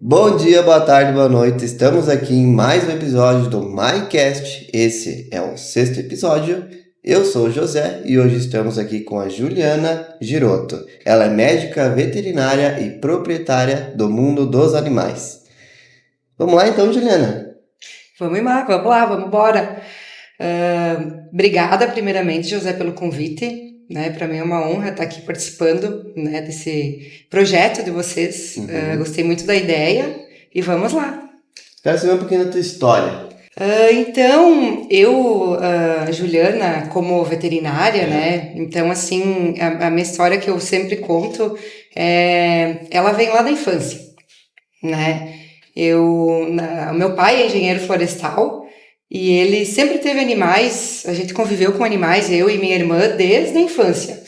Bom dia, boa tarde, boa noite. Estamos aqui em mais um episódio do MyCast. Esse é o sexto episódio. Eu sou o José e hoje estamos aqui com a Juliana Girotto. Ela é médica veterinária e proprietária do Mundo dos Animais. Vamos lá então, Juliana? Vamos lá, vamos embora. Obrigada, primeiramente, José, pelo convite. Para mim é uma honra estar aqui participando, desse projeto de vocês. Gostei muito da ideia e vamos lá. Quero saber um pouquinho da tua história. Então, eu, Juliana, como veterinária, então, assim, a minha história que eu sempre conto, ela vem lá da infância, O meu pai é engenheiro florestal e ele sempre teve animais, a gente conviveu com animais, eu e minha irmã, desde a infância.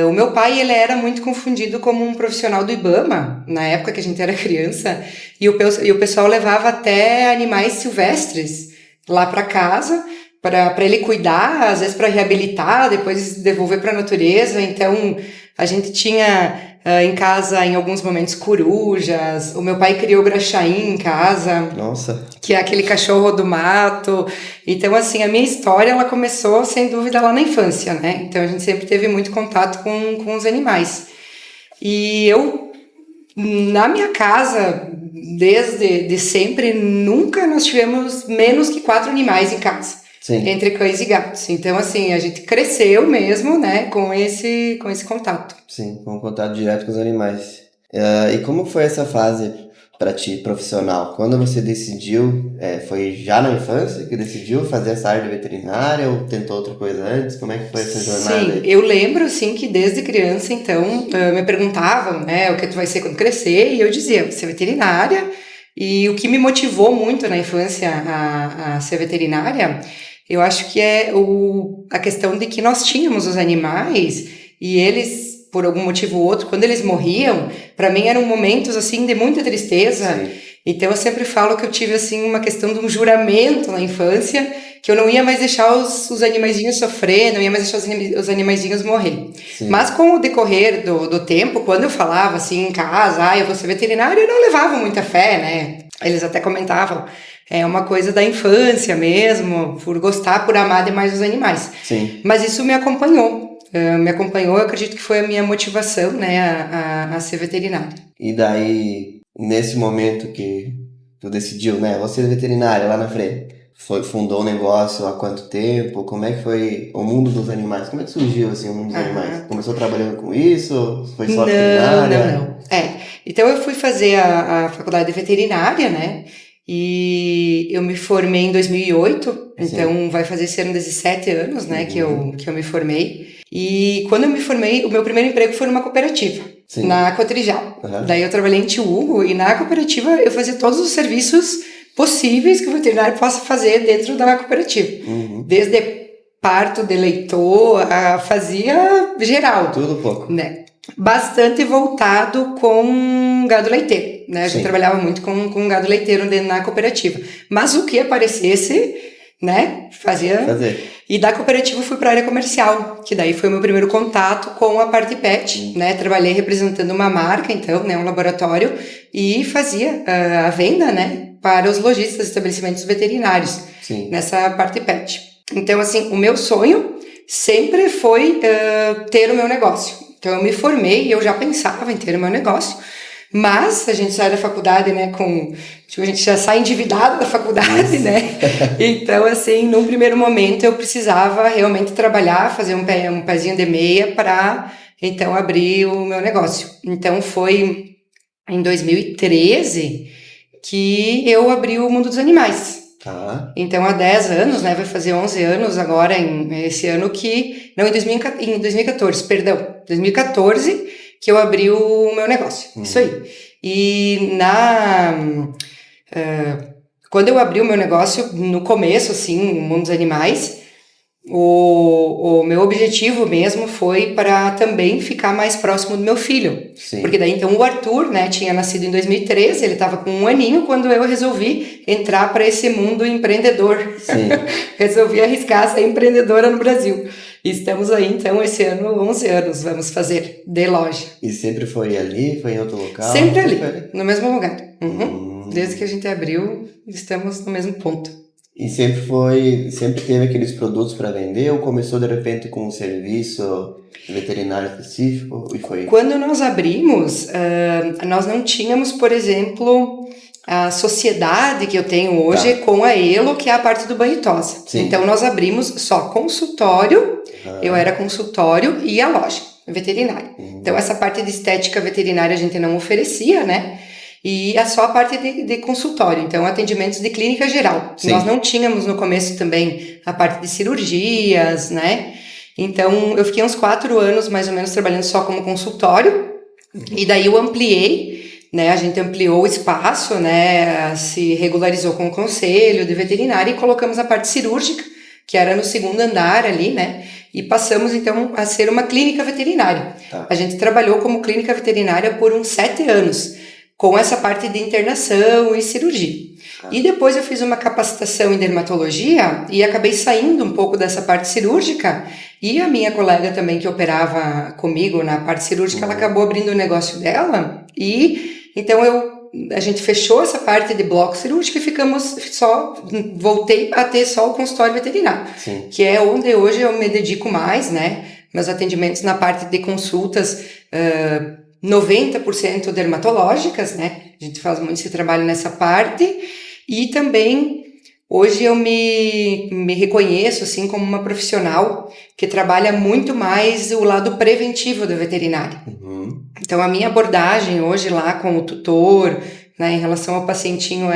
O meu pai, ele era muito confundido como um profissional do IBAMA, na época que a gente era criança, e o pessoal levava até animais silvestres lá para casa, para ele cuidar, às vezes para reabilitar, depois devolver para a natureza. Então, a gente tinha em casa, em alguns momentos, corujas. O meu pai criou graxaim em casa. Nossa. Que é aquele cachorro do mato. Então, assim, a minha história, ela começou, sem dúvida, lá na infância, Então, a gente sempre teve muito contato com os animais. E eu, na minha casa, desde sempre, nunca nós tivemos menos que 4 animais em casa. Sim. Entre cães e gatos. Então, assim, a gente cresceu mesmo, com esse contato. Sim, com contato direto com os animais. E como foi essa fase para ti, profissional? Quando você decidiu, foi já na infância que decidiu fazer essa área de veterinária ou tentou outra coisa antes? Como é que foi essa jornada? Sim, eu lembro, sim, que desde criança, então, me perguntavam, o que tu vai ser quando crescer, e eu dizia, vou ser veterinária. E o que me motivou muito na infância a ser veterinária, eu acho que é a questão de que nós tínhamos os animais e eles, por algum motivo ou outro, quando eles morriam, para mim eram momentos assim de muita tristeza. Sim. Então eu sempre falo que eu tive assim uma questão de um juramento na infância, que eu não ia mais deixar os animaizinhos sofrer, não ia mais deixar os animaizinhos morrer. Sim. Mas com o decorrer do tempo, quando eu falava assim em casa, eu vou ser veterinária, eu não levava muita fé, Eles até comentavam, é uma coisa da infância mesmo, por gostar, por amar demais os animais. Sim. Mas isso me acompanhou, eu acredito que foi a minha motivação, a ser veterinária. E daí, nesse momento que tu decidiu, vou ser veterinária lá na frente, fundou o negócio há quanto tempo? Como é que foi o mundo dos animais? Como é que surgiu assim, o mundo dos animais? Começou trabalhando com isso? Foi só veterinária? Não. Então eu fui fazer a faculdade de veterinária, e eu me formei em 2008, Sim. Então vai fazer esse ano 17 anos, que eu me formei. E quando eu me formei, o meu primeiro emprego foi numa cooperativa, Sim. na Cotrijal. Daí eu trabalhei em Tio Hugo e na cooperativa eu fazia todos os serviços possíveis que o veterinário possa fazer dentro da cooperativa. Desde parto de leitor, fazia geral. Tudo pouco. Bastante voltado com gado leiteiro, A gente Sim. trabalhava muito com gado leiteiro na cooperativa. Mas o que aparecesse, fazia. Fazer. E da cooperativa eu fui para a área comercial, que daí foi o meu primeiro contato com a parte pet, Trabalhei representando uma marca, então, um laboratório, e fazia a venda, para os lojistas, estabelecimentos veterinários. Sim. Nessa parte pet. Então, assim, o meu sonho sempre foi ter o meu negócio. Então, eu me formei e eu já pensava em ter o meu negócio, mas a gente sai da faculdade, a gente já sai endividado da faculdade, Então, assim, num primeiro momento, eu precisava realmente trabalhar, fazer um pezinho de meia para, então, abrir o meu negócio. Então, foi em 2013 que eu abri o Mundo dos Animais. Então, há 10 anos, vai fazer 11 anos agora, esse ano em 2014, que eu abri o meu negócio, isso aí. E quando eu abri o meu negócio, no começo, assim, o Mundo dos Animais, o meu objetivo mesmo foi para também ficar mais próximo do meu filho. Sim. Porque daí, então, o Arthur, tinha nascido em 2013, ele estava com 1 aninho quando eu resolvi entrar para esse mundo empreendedor. Sim. Resolvi arriscar ser empreendedora no Brasil. Estamos aí, então, esse ano, 11 anos vamos fazer de loja. E sempre foi ali? Foi em outro local? Sempre ali, foi ali? no mesmo lugar. Desde que a gente abriu, estamos no mesmo ponto. E sempre teve aqueles produtos para vender ou começou de repente com um serviço veterinário específico e foi? Quando nós abrimos, nós não tínhamos, por exemplo, a sociedade que eu tenho hoje com a Elo, que é a parte do banho e tosa. Sim. Então nós abrimos só consultório, eu era consultório e a loja veterinária. Então essa parte de estética veterinária a gente não oferecia, né? E é só a parte de consultório, então atendimentos de clínica geral. Sim. Nós não tínhamos no começo também a parte de cirurgias, né? Então eu fiquei uns 4 anos mais ou menos trabalhando só como consultório, e daí eu ampliei, né? A gente ampliou o espaço, né? Se regularizou com o conselho de veterinária e colocamos a parte cirúrgica, que era no 2º andar ali, né? E passamos então a ser uma clínica veterinária. Tá. A gente trabalhou como clínica veterinária por uns 7 anos. Com essa parte de internação e cirurgia. E depois eu fiz uma capacitação em dermatologia e acabei saindo um pouco dessa parte cirúrgica, e a minha colega também que operava comigo na parte cirúrgica, ela acabou abrindo o negócio dela, e então a gente fechou essa parte de bloco cirúrgico e voltei a ter só o consultório veterinário. Sim. Que é onde hoje eu me dedico mais, né? Meus atendimentos na parte de consultas, 90% dermatológicas, né? A gente faz muito esse trabalho nessa parte, e também hoje eu me reconheço assim como uma profissional que trabalha muito mais o lado preventivo da veterinária. Então a minha abordagem hoje lá com o tutor, né, em relação ao pacientinho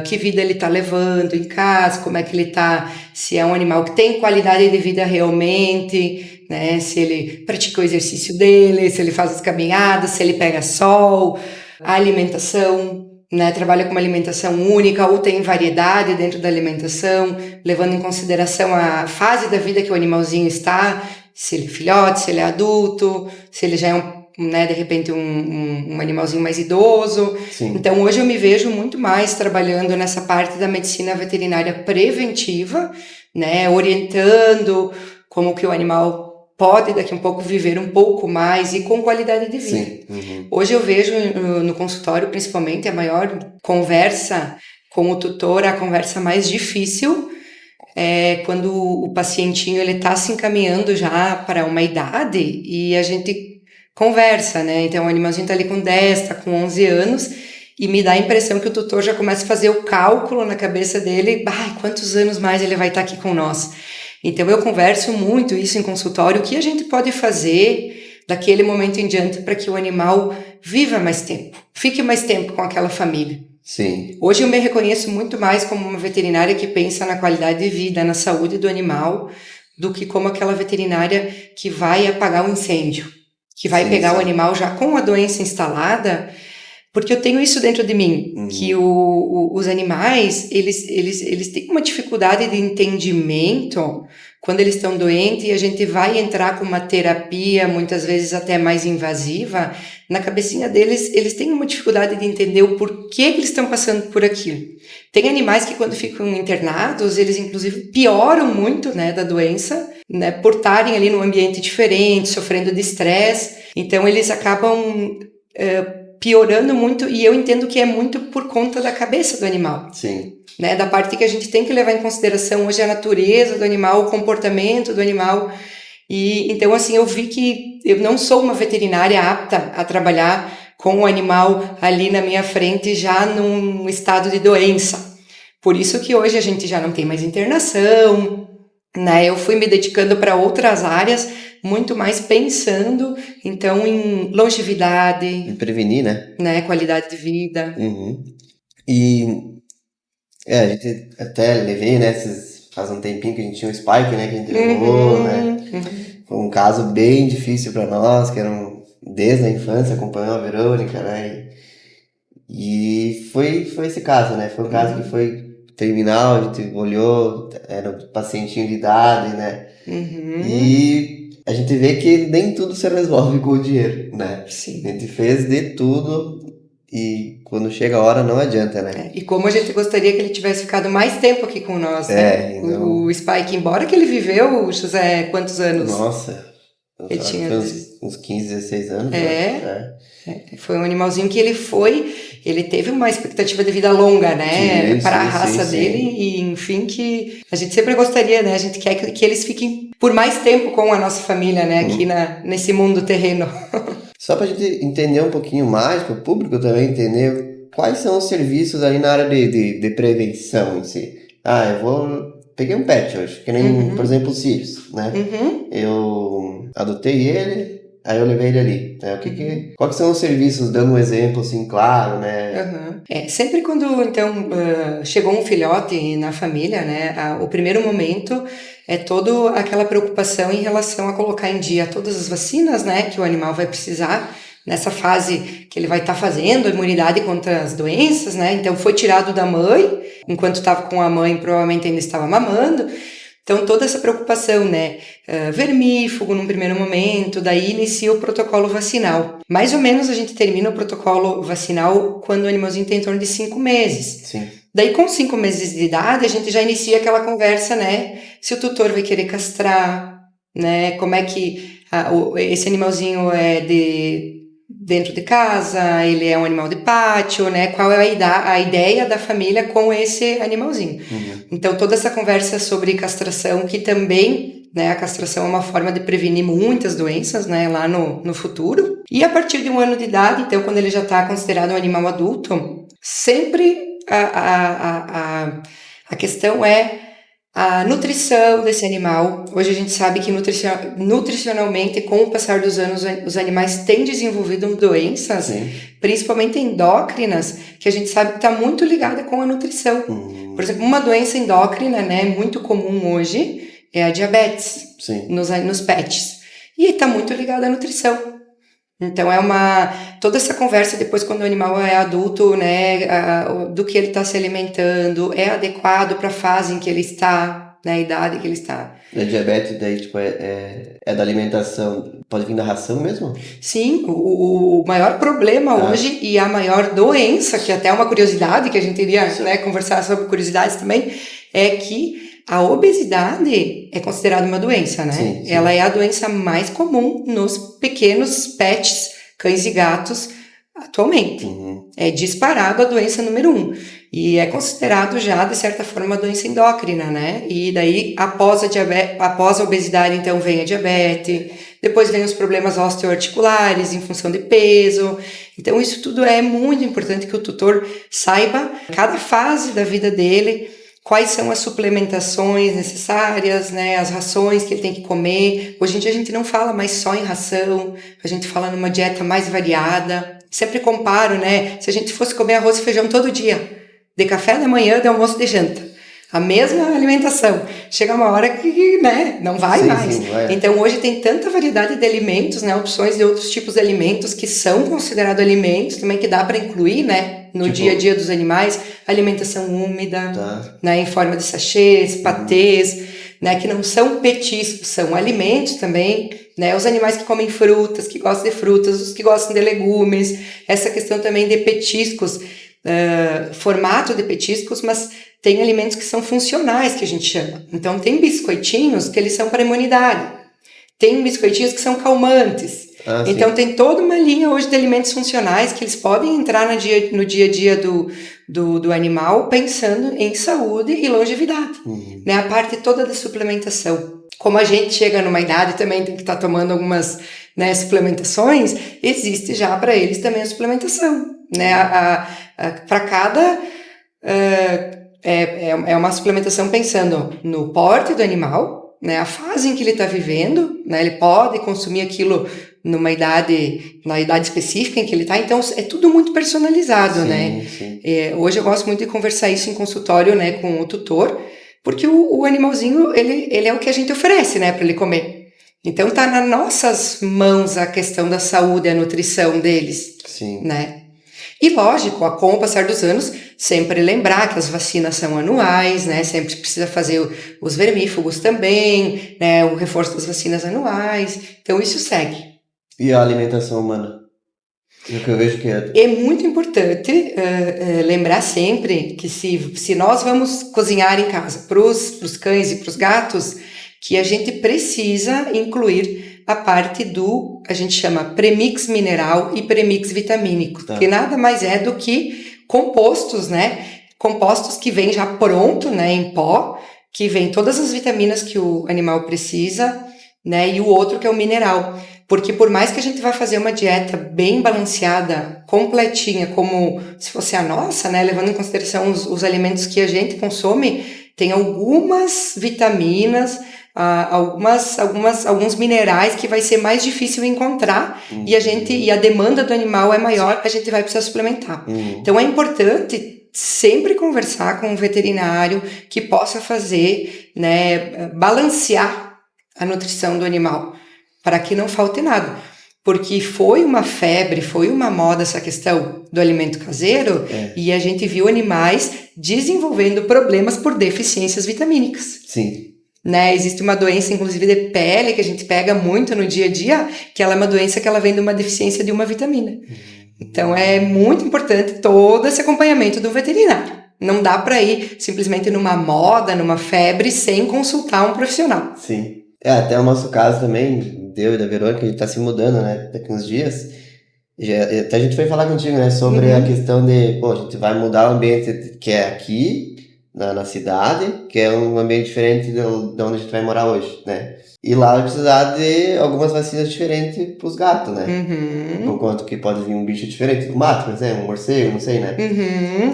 que vida ele está levando em casa, como é que ele está, se é um animal que tem qualidade de vida realmente, né, se ele pratica o exercício dele, se ele faz as caminhadas, se ele pega sol, a alimentação, né, trabalha com uma alimentação única ou tem variedade dentro da alimentação, levando em consideração a fase da vida que o animalzinho está, se ele é filhote, se ele é adulto, se ele já é de repente um animalzinho mais idoso. Sim. Então hoje eu me vejo muito mais trabalhando nessa parte da medicina veterinária preventiva, né, orientando como que o animal pode daqui a um pouco viver um pouco mais e com qualidade de vida. Sim. Hoje eu vejo no consultório, principalmente, a maior conversa com o tutor, a conversa mais difícil é quando o pacientinho ele está se encaminhando já para uma idade e a gente conversa, né? Então o animalzinho está ali com 10, está com 11 anos e me dá a impressão que o tutor já começa a fazer o cálculo na cabeça dele, quantos anos mais ele vai estar aqui com nós. Então eu converso muito isso em consultório, o que a gente pode fazer daquele momento em diante para que o animal viva mais tempo, fique mais tempo com aquela família. Sim. Hoje eu me reconheço muito mais como uma veterinária que pensa na qualidade de vida, na saúde do animal, do que como aquela veterinária que vai apagar o incêndio, que vai pegar o animal já com a doença instalada, porque eu tenho isso dentro de mim, que os animais, eles têm uma dificuldade de entendimento quando eles estão doentes e a gente vai entrar com uma terapia, muitas vezes até mais invasiva, na cabecinha deles, eles têm uma dificuldade de entender o porquê que eles estão passando por aquilo. Tem animais que quando ficam internados, eles inclusive pioram muito, né, da doença, né, por estarem ali num ambiente diferente, sofrendo de estresse, então eles acabam piorando muito, e eu entendo que é muito por conta da cabeça do animal. Sim. Né, da parte que a gente tem que levar em consideração hoje a natureza do animal, o comportamento do animal. E então assim, eu vi que eu não sou uma veterinária apta a trabalhar com o animal ali na minha frente já num estado de doença. Por isso que hoje a gente já não tem mais internação, né? Eu fui me dedicando para outras áreas, muito mais pensando, então, em longevidade. E prevenir, né? Qualidade de vida. E a gente até levei, né? Faz um tempinho que a gente tinha o Spike, né? Que a gente levou, né? Foi um caso bem difícil para nós, que desde a infância acompanhou a Verônica, né? E foi esse caso, né? Foi um caso que foi terminal, a gente olhou, era um pacientinho de idade, né? E a gente vê que nem tudo se resolve com o dinheiro, né? Sim. A gente fez de tudo e quando chega a hora não adianta, né? E como a gente gostaria que ele tivesse ficado mais tempo aqui com nós, né? Então... O Spike, embora que ele viveu, José, quantos anos? Nossa, Ele tinha... foi uns 15, 16 anos, né? Foi um animalzinho que ele teve uma expectativa de vida longa, né? Para a raça dele, e enfim, que a gente sempre gostaria, né? A gente quer que eles fiquem por mais tempo com a nossa família, né? Aqui nesse mundo terreno. Só para a gente entender um pouquinho mais, para o público também entender quais são os serviços ali na área de prevenção em si. Peguei um pet hoje, que nem, por exemplo, o Sirius, né? Eu adotei ele, aí eu levei ele ali. Né? Quais são os serviços, dando um exemplo assim, claro, né? Sempre quando, então, chegou um filhote na família, né? O primeiro momento é toda aquela preocupação em relação a colocar em dia todas as vacinas, né? Que o animal vai precisar nessa fase que ele vai estar fazendo, a imunidade contra as doenças, né? Então, foi tirado da mãe, enquanto estava com a mãe, provavelmente ainda estava mamando. Então, toda essa preocupação, né? Vermífugo num primeiro momento, daí inicia o protocolo vacinal. Mais ou menos a gente termina o protocolo vacinal quando o animalzinho tem em torno de 5 meses. Sim. Daí, com 5 meses de idade, a gente já inicia aquela conversa, né? Se o tutor vai querer castrar, né? Como é que esse animalzinho é dentro de casa, ele é um animal de pátio, né? Qual é a ideia da família com esse animalzinho. Então, toda essa conversa sobre castração, que também, né, a castração é uma forma de prevenir muitas doenças, né, lá no futuro. E a partir de 1 ano de idade, então, quando ele já está considerado um animal adulto, sempre a questão é a nutrição desse animal. Hoje a gente sabe que nutricionalmente, com o passar dos anos, os animais têm desenvolvido doenças, principalmente endócrinas, que a gente sabe que está muito ligada com a nutrição. Por exemplo, uma doença endócrina, né, muito comum hoje é a diabetes nos pets. E está muito ligada à nutrição. Então, toda essa conversa depois quando o animal é adulto, né, do que ele está se alimentando, é adequado para a fase em que ele está, né, a idade que ele está. A diabetes daí, tipo, é da alimentação, pode vir da ração mesmo? Sim, o maior problema hoje e a maior doença, que até é uma curiosidade, que a gente iria, né, conversar sobre curiosidades também, é que a obesidade é considerada uma doença, né? Sim. Ela é a doença mais comum nos pequenos pets, cães e gatos, atualmente. É disparado a doença número 1. E é considerado já, de certa forma, uma doença endócrina, né? E daí, após a obesidade, então, vem a diabetes, depois vem os problemas osteoarticulares em função de peso. Então, isso tudo é muito importante que o tutor saiba, cada fase da vida dele, quais são as suplementações necessárias, né, as rações que ele tem que comer. Hoje em dia a gente não fala mais só em ração, a gente fala numa dieta mais variada. Sempre comparo, né, se a gente fosse comer arroz e feijão todo dia, de café da manhã, de almoço, de janta, a mesma alimentação, chega uma hora que, né, não vai mais. Vai. Então hoje tem tanta variedade de alimentos, né, opções de outros tipos de alimentos que são considerados alimentos também, que dá para incluir, né, no dia a dia dos animais, alimentação úmida, né, em forma de sachês, patês, né, que não são petiscos, são alimentos também, né, os animais que comem frutas, que gostam de frutas, os que gostam de legumes, essa questão também de petiscos, formato de petiscos, mas tem alimentos que são funcionais, que a gente chama. Então tem biscoitinhos que eles são para imunidade, tem biscoitinhos que são calmantes. Então tem toda uma linha hoje de alimentos funcionais que eles podem entrar no dia a dia do animal, pensando em saúde e longevidade, né? A parte toda da suplementação. Como a gente chega numa idade também tem que estar tomando algumas, né, suplementações, existe já para eles também a suplementação, né? Para cada é uma suplementação pensando no porte do animal, né, a fase em que ele está vivendo, né, ele pode consumir aquilo na idade específica em que ele está, então é tudo muito personalizado, né? Hoje eu gosto muito de conversar isso em consultório, né, com o tutor, porque o animalzinho, ele é o que a gente oferece, né, para ele comer. Então tá nas nossas mãos a questão da saúde e a nutrição deles, né? E lógico, com o passar dos anos, sempre lembrar que as vacinas são anuais, né? Sempre precisa fazer os vermífugos também, né? O reforço das vacinas anuais. Então isso segue. E a alimentação humana? O que eu vejo que é... É muito importante lembrar sempre que se nós vamos cozinhar em casa para os cães e para os gatos, que a gente precisa incluir a parte a gente chama premix mineral e premix vitamínico, Tá. que nada mais é do que compostos, né? Compostos que vêm já pronto, né, em pó, que vem todas as vitaminas que o animal precisa, né, e o outro que é o mineral. Porque por mais que a gente vá fazer uma dieta bem balanceada, completinha, como se fosse a nossa, né, levando em consideração os alimentos que a gente consome, tem algumas vitaminas, alguns minerais que vai ser mais difícil encontrar e a demanda do animal é maior, a gente vai precisar suplementar. Então é importante sempre conversar com um veterinário que possa fazer, né, balancear a nutrição do animal, para que não falte nada. Porque foi uma febre, foi uma moda essa questão do alimento caseiro, e a gente viu animais desenvolvendo problemas por deficiências vitamínicas. Sim. Né? Existe uma doença, inclusive, de pele, que a gente pega muito no dia a dia, que ela é uma doença que ela vem de uma deficiência de uma vitamina. Então, é muito importante todo esse acompanhamento do veterinário. Não dá para ir simplesmente numa moda, numa febre, sem consultar um profissional. Sim. Até o nosso caso também, eu e da Verônica, a gente tá se mudando, né, daqui uns dias. Até a gente foi falar contigo, né, sobre a questão de, a gente vai mudar o ambiente que é aqui, na cidade, que é um ambiente diferente de onde a gente vai morar hoje, né? E lá vai precisar de algumas vacinas diferentes pros gatos, né? Por conta que pode vir um bicho diferente do mato, por exemplo, um morcego, não sei, né?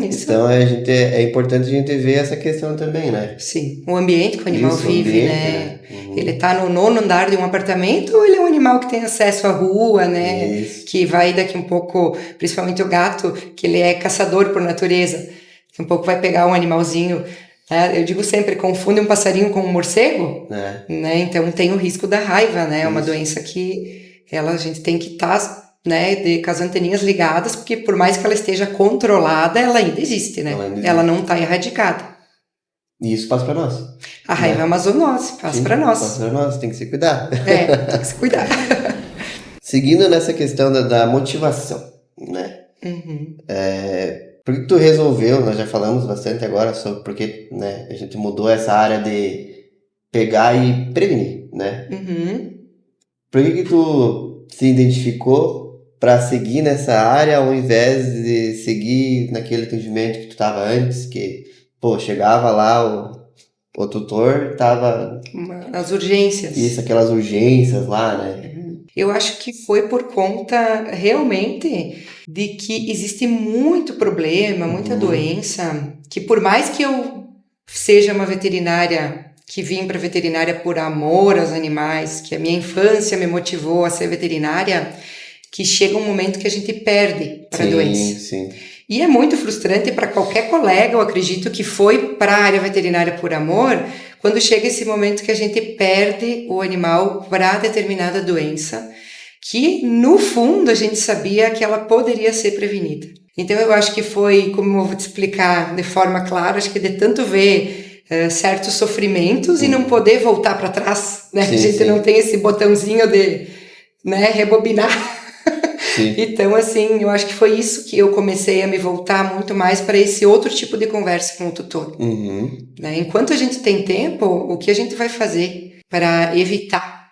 Isso. Então é importante a gente ver essa questão também, né? Sim, o ambiente que o animal vive, ambiente, né? Ele tá no 9º andar de um apartamento ou ele é um animal que tem acesso à rua, né? Isso. Que vai daqui um pouco, principalmente o gato, que ele é caçador por natureza. Daqui um pouco vai pegar um animalzinho, né? Eu digo sempre, confunde um passarinho com um morcego, né? Então tem o risco da raiva, né? É uma doença que a gente tem que estar, né, com as anteninhas ligadas, porque por mais que ela esteja controlada, ela ainda existe, né? Ela não está erradicada. E isso passa para nós. A raiva é uma zoonose, passa para nós. Passa para nós, tem que se cuidar. Tem que se cuidar. Seguindo nessa questão da motivação, né? Por que tu resolveu, nós já falamos bastante agora sobre porque, né, a gente mudou essa área de pegar e prevenir, né? Por que tu se identificou para seguir nessa área ao invés de seguir naquele atendimento que tu estava antes, que, chegava lá, o tutor tava... As urgências. Isso, aquelas urgências lá, né? Eu acho que foi por conta, realmente, de que existe muito problema, muita doença, que por mais que eu seja uma veterinária, que vim para veterinária por amor aos animais, que a minha infância me motivou a ser veterinária, que chega um momento que a gente perde para a doença. Sim. E é muito frustrante para qualquer colega, eu acredito, que foi para a área veterinária por amor, quando chega esse momento que a gente perde o animal para determinada doença, que no fundo a gente sabia que ela poderia ser prevenida. Então eu acho que foi, como eu vou te explicar de forma clara, acho que de tanto ver certos sofrimentos e não poder voltar para trás, né? A gente não tem esse botãozinho de, né, rebobinar. Então, assim, eu acho que foi isso que eu comecei a me voltar muito mais para esse outro tipo de conversa com o tutor. Né? Enquanto a gente tem tempo, o que a gente vai fazer para evitar,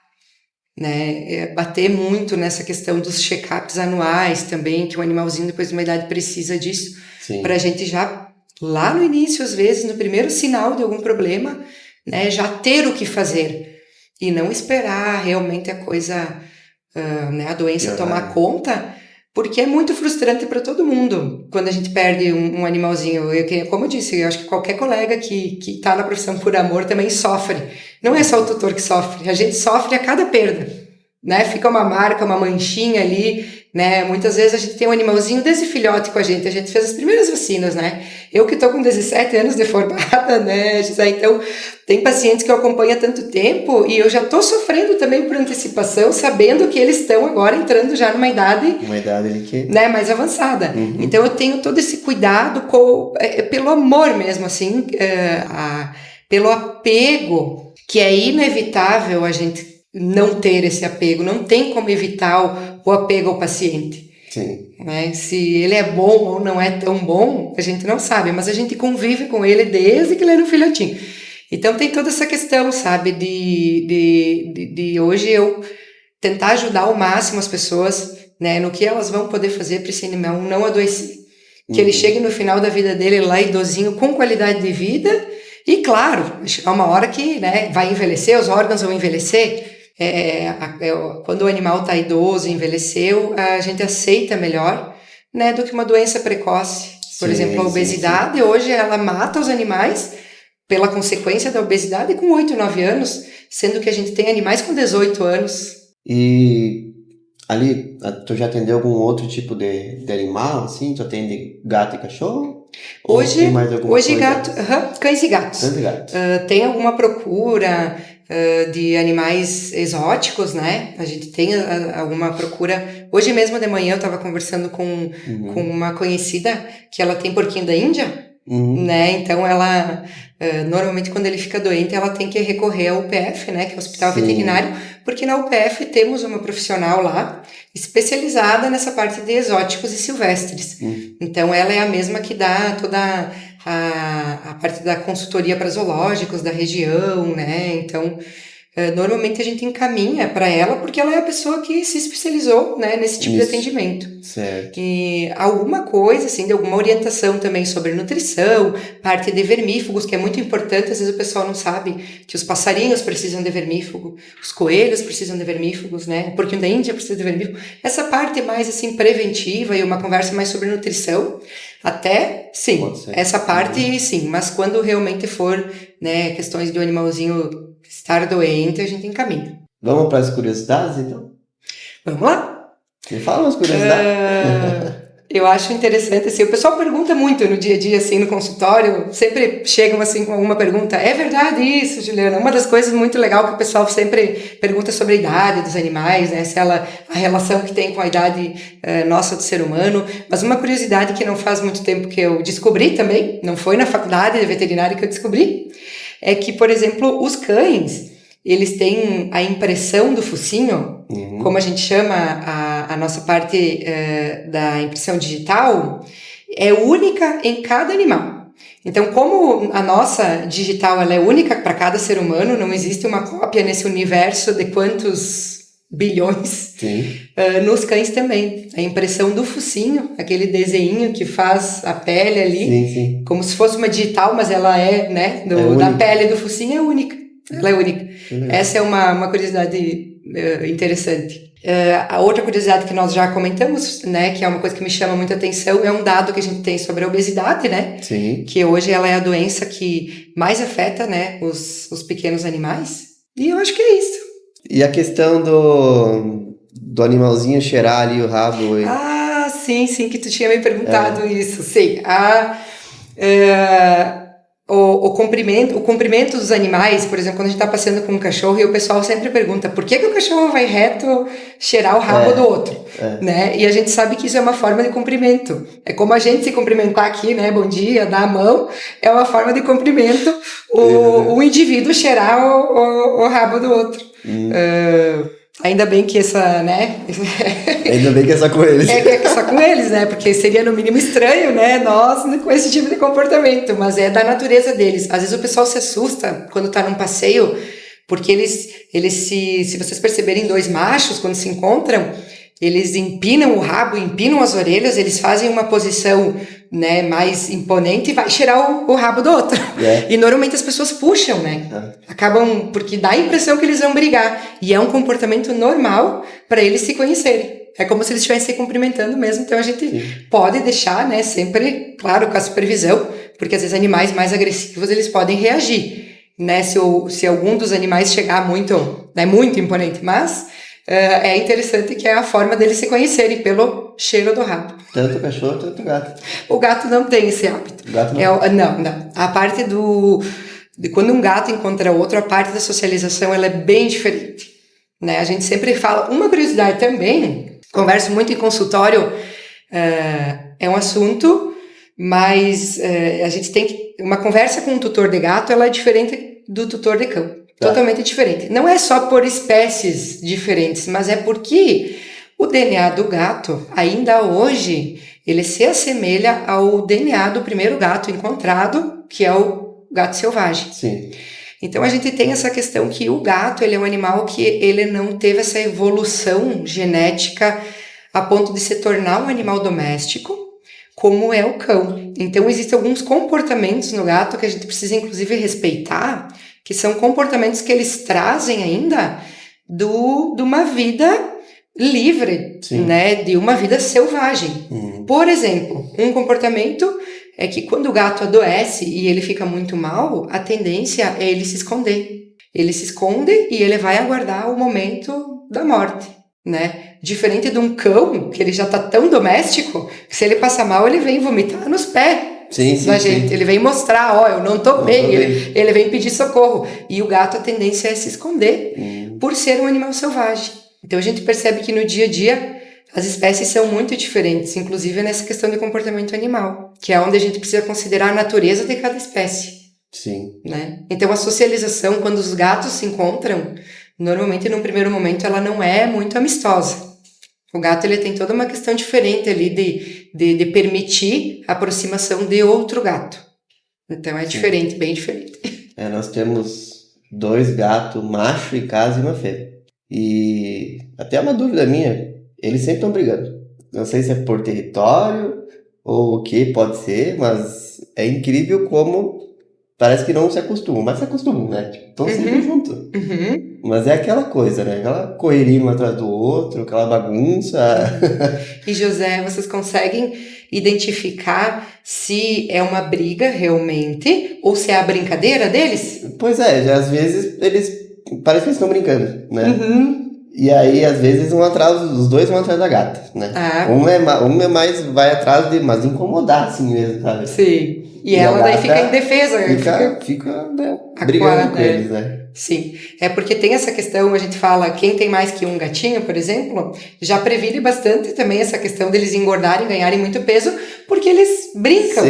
né? Bater muito nessa questão dos check-ups anuais também, que o animalzinho depois de uma idade precisa disso, para a gente já, lá no início, às vezes, no primeiro sinal de algum problema, né, já ter o que fazer e não esperar realmente a coisa... né, a doença tomar conta, porque é muito frustrante para todo mundo quando a gente perde um animalzinho. Como eu disse, eu acho que qualquer colega que está na profissão por amor também sofre. Não é só o tutor que sofre, a gente sofre a cada perda, né? Fica uma marca, uma manchinha ali, né? Muitas vezes a gente tem um animalzinho desde filhote com a gente fez as primeiras vacinas, né? Eu que tô com 17 anos de formada, né, Gisele? Então, tem pacientes que eu acompanho há tanto tempo e eu já tô sofrendo também por antecipação, sabendo que eles estão agora entrando já numa idade... Uma idade ali que... né, mais avançada. Então, eu tenho todo esse cuidado pelo amor mesmo, assim, pelo apego, que é inevitável a gente não ter esse apego, não tem como evitar o apego ao paciente. Sim. Né? Se ele é bom ou não é tão bom, a gente não sabe, mas a gente convive com ele desde que ele era um filhotinho. Então tem toda essa questão, sabe, de hoje eu tentar ajudar ao máximo as pessoas, né, no que elas vão poder fazer para esse animal não adoecer. Que ele chegue no final da vida dele lá idosinho, com qualidade de vida, e claro, vai chegar uma hora que, né, vai envelhecer, os órgãos vão envelhecer. Quando o animal está idoso, envelheceu, a gente aceita melhor, né, do que uma doença precoce. Por exemplo, a obesidade, hoje ela mata os animais pela consequência da obesidade com 8, 9 anos, sendo que a gente tem animais com 18 anos. E ali, tu já atendeu algum outro tipo de animal, assim? Tu atende gato e cachorro? Hoje cães e gatos. Cães e gatos. Tem alguma procura de animais exóticos, né? A gente tem alguma procura. Hoje mesmo de manhã eu estava conversando com uma conhecida que ela tem porquinho da Índia, né? Então ela, normalmente quando ele fica doente, ela tem que recorrer ao UPF, né? Que é o Hospital Veterinário, porque na UPF temos uma profissional lá especializada nessa parte de exóticos e silvestres. Então ela é a mesma que dá toda a parte da consultoria para zoológicos da região, né? Então, normalmente a gente encaminha para ela porque ela é a pessoa que se especializou, né, nesse tipo de atendimento. Certo. E alguma coisa, assim, de alguma orientação também sobre nutrição, parte de vermífugos, que é muito importante, às vezes o pessoal não sabe que os passarinhos precisam de vermífugo, os coelhos precisam de vermífugos, né, o porquinho da Índia precisa de vermífugo. Essa parte mais, assim, preventiva e uma conversa mais sobre nutrição, até, sim, essa parte, sim, mas quando realmente for, né, questões do animalzinho estar doente, a gente encaminha. Vamos para as curiosidades, então? Vamos lá? Me fala umas curiosidades. Eu acho interessante, assim, o pessoal pergunta muito no dia a dia, assim, no consultório, sempre chegam, assim, com alguma pergunta, é verdade isso, Juliana? Uma das coisas muito legal que o pessoal sempre pergunta sobre a idade dos animais, né, se a relação que tem com a idade nossa do ser humano, mas uma curiosidade que não faz muito tempo que eu descobri também, não foi na faculdade de veterinária que eu descobri, é que, por exemplo, os cães, eles têm a impressão do focinho, como a gente chama a nossa parte da impressão digital, é única em cada animal. Então, como a nossa digital ela é única para cada ser humano, não existe uma cópia nesse universo de quantos bilhões, nos cães também. A impressão do focinho, aquele desenho que faz a pele ali, como se fosse uma digital, mas ela é, né, da pele do focinho, é única. Ela é única. Essa é uma curiosidade interessante. A outra curiosidade que nós já comentamos, né, que é uma coisa que me chama muita atenção, é um dado que a gente tem sobre a obesidade, né? Sim. Que hoje ela é a doença que mais afeta, né, os pequenos animais. E eu acho que é isso. E a questão do animalzinho cheirar ali o rabo? Ah, sim, que tu tinha me perguntado isso. Sim. O comprimento dos animais, por exemplo, quando a gente está passeando com um cachorro e o pessoal sempre pergunta por que o cachorro vai reto cheirar o rabo do outro, né? E a gente sabe que isso é uma forma de cumprimento. É como a gente se cumprimentar aqui, né? Bom dia, dar a mão, é uma forma de cumprimento o indivíduo cheirar o rabo do outro. Ainda bem que Ainda bem que é só com eles. Que é só com eles, né? Porque seria no mínimo estranho, né? Nós com esse tipo de comportamento, mas é da natureza deles. Às vezes o pessoal se assusta quando tá num passeio, porque se vocês perceberem, dois machos, quando se encontram, eles empinam o rabo, empinam as orelhas, eles fazem uma posição, né, mais imponente e vai cheirar o rabo do outro. E normalmente as pessoas puxam, né? Acabam, porque dá a impressão que eles vão brigar. E é um comportamento normal para eles se conhecerem. É como se eles estivessem se cumprimentando mesmo. Então a gente pode deixar, né, sempre, claro, com a supervisão, porque às vezes animais mais agressivos eles podem reagir, né? Se algum dos animais chegar muito, né, muito imponente, mas é interessante que é a forma deles se conhecerem pelo cheiro do rabo. Tanto o cachorro, tanto o gato. O gato não tem esse hábito. O gato não? Não. A parte de quando um gato encontra outro, a parte da socialização ela é bem diferente, né? A gente sempre fala, uma curiosidade também, converso muito em consultório, é um assunto, mas a gente tem que, uma conversa com um tutor de gato, ela é diferente do tutor de cão. Totalmente diferente. Não é só por espécies diferentes, mas é porque O DNA do gato, ainda hoje, ele se assemelha ao DNA do primeiro gato encontrado, que é o gato selvagem. Sim. Então a gente tem essa questão que o gato, ele é um animal que ele não teve essa evolução genética a ponto de se tornar um animal doméstico, como é o cão. Então existem alguns comportamentos no gato que a gente precisa inclusive respeitar, que são comportamentos que eles trazem ainda de uma vida livre, né, de uma vida selvagem. Por exemplo, um comportamento é que quando o gato adoece e ele fica muito mal, a tendência é ele se esconder. Ele se esconde e ele vai aguardar o momento da morte, né? Diferente de um cão, que ele já tá tão doméstico, que se ele passa mal, ele vem vomitar nos pés da gente. Sim. Ele vem mostrar, ó, eu não tô bem. Ele vem pedir socorro. E o gato, a tendência é se esconder por ser um animal selvagem. Então a gente percebe que no dia a dia as espécies são muito diferentes, inclusive nessa questão de comportamento animal, que é onde a gente precisa considerar a natureza de cada espécie. Sim. Né? Então a socialização, quando os gatos se encontram, normalmente num primeiro momento ela não é muito amistosa. O gato ele tem toda uma questão diferente ali de permitir a aproximação de outro gato. Então é diferente, bem diferente. Nós temos 2 gatos, macho em casa e uma fêmea. E até uma dúvida minha, eles sempre estão brigando. Não sei se é por território ou o que pode ser, mas é incrível como parece que não se acostumam, mas se acostumam, né? Estão sempre juntos. Mas é aquela coisa, né? Aquela correria um atrás do outro, aquela bagunça. E José, vocês conseguem identificar se é uma briga realmente ou se é a brincadeira deles? Pois é, já às vezes eles parece que eles estão brincando, né? E aí, às vezes, os dois vão atrás da gata, né? Um é mais, vai atrás de, mas incomodar, assim mesmo, sabe? Sim. E ela daí fica indefesa. Fica né, brigando com eles, né? Sim, é porque tem essa questão, a gente fala, quem tem mais que um gatinho, por exemplo, já previne bastante também essa questão deles engordarem, ganharem muito peso, porque eles brincam,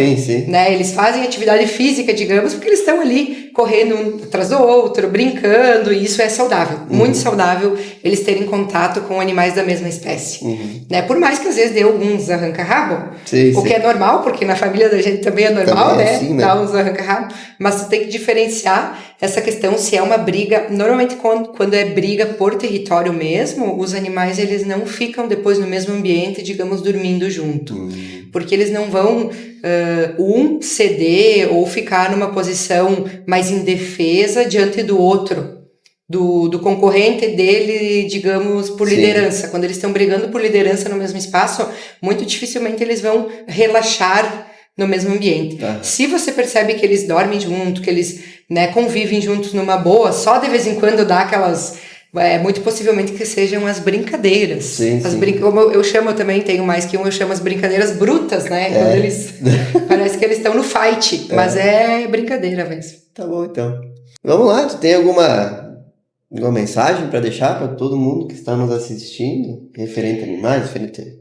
né? Eles fazem atividade física, digamos, porque eles estão ali correndo um atrás do outro, brincando, e isso é saudável, muito saudável eles terem contato com animais da mesma espécie, né? Por mais que às vezes dê alguns arranca-rabo, o que é normal, porque na família da gente também é normal, também né? Dar uns arranca-rabo, mas tu tem que diferenciar essa questão se é uma briga. Normalmente quando é briga por território mesmo, os animais eles não ficam depois no mesmo ambiente, digamos, dormindo junto, porque eles não vão ceder ou ficar numa posição mais indefesa diante do outro, do concorrente dele, digamos, por liderança. Quando eles estão brigando por liderança no mesmo espaço, muito dificilmente eles vão relaxar no mesmo ambiente. Se você percebe que eles dormem junto, que eles, né, convivem juntos numa boa, só de vez em quando dá aquelas... muito possivelmente que sejam as brincadeiras. Como eu chamo também, tenho mais que um, eu chamo as brincadeiras brutas, né? Quando eles... parece que eles estão no fight, mas é brincadeira mesmo. Tá bom, então. Vamos lá, tu tem alguma mensagem para deixar para todo mundo que está nos assistindo, referente a animais, referente...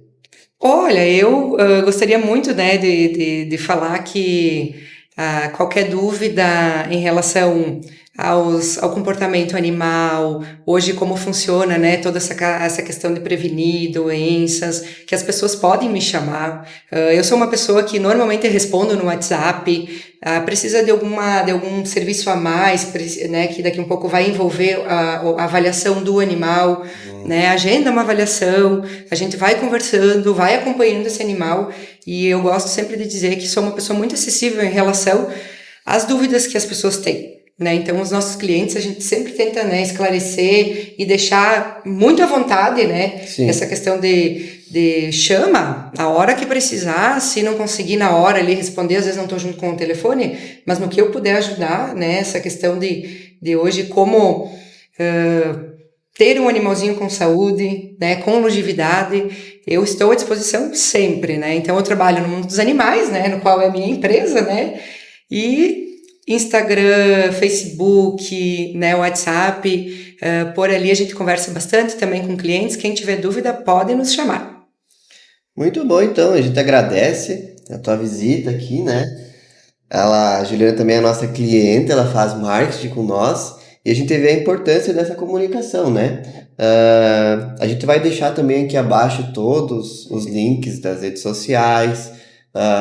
Olha, eu gostaria muito, né, de falar que qualquer dúvida em relação ao comportamento animal, hoje como funciona, né, toda essa questão de prevenir doenças, que as pessoas podem me chamar. Eu sou uma pessoa que normalmente respondo no WhatsApp, precisa de algum serviço a mais, né, que daqui a um pouco vai envolver a avaliação do animal, né, agenda uma avaliação, a gente vai conversando, vai acompanhando esse animal, e eu gosto sempre de dizer que sou uma pessoa muito acessível em relação às dúvidas que as pessoas têm. Né? Então, os nossos clientes, a gente sempre tenta, né, esclarecer e deixar muito à vontade, né? Essa questão de chama a hora que precisar, se não conseguir na hora ali responder, às vezes não estou junto com o telefone, mas no que eu puder ajudar, né? Essa questão de hoje, como ter um animalzinho com saúde, né, com longevidade, eu estou à disposição sempre, né? Então, eu trabalho no mundo dos animais, né, no qual é a minha empresa, né? E Instagram, Facebook, né, WhatsApp, por ali a gente conversa bastante também com clientes. Quem tiver dúvida pode nos chamar. Muito bom, então, a gente agradece a tua visita aqui, né? A Juliana também é nossa cliente, ela faz marketing com nós E a gente vê a importância dessa comunicação, né? A gente vai deixar também aqui abaixo todos os links das redes sociais,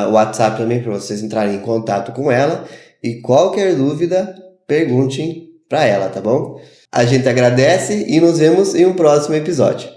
o WhatsApp também para vocês entrarem em contato com ela. E qualquer dúvida, perguntem para ela, tá bom? A gente agradece e nos vemos em um próximo episódio.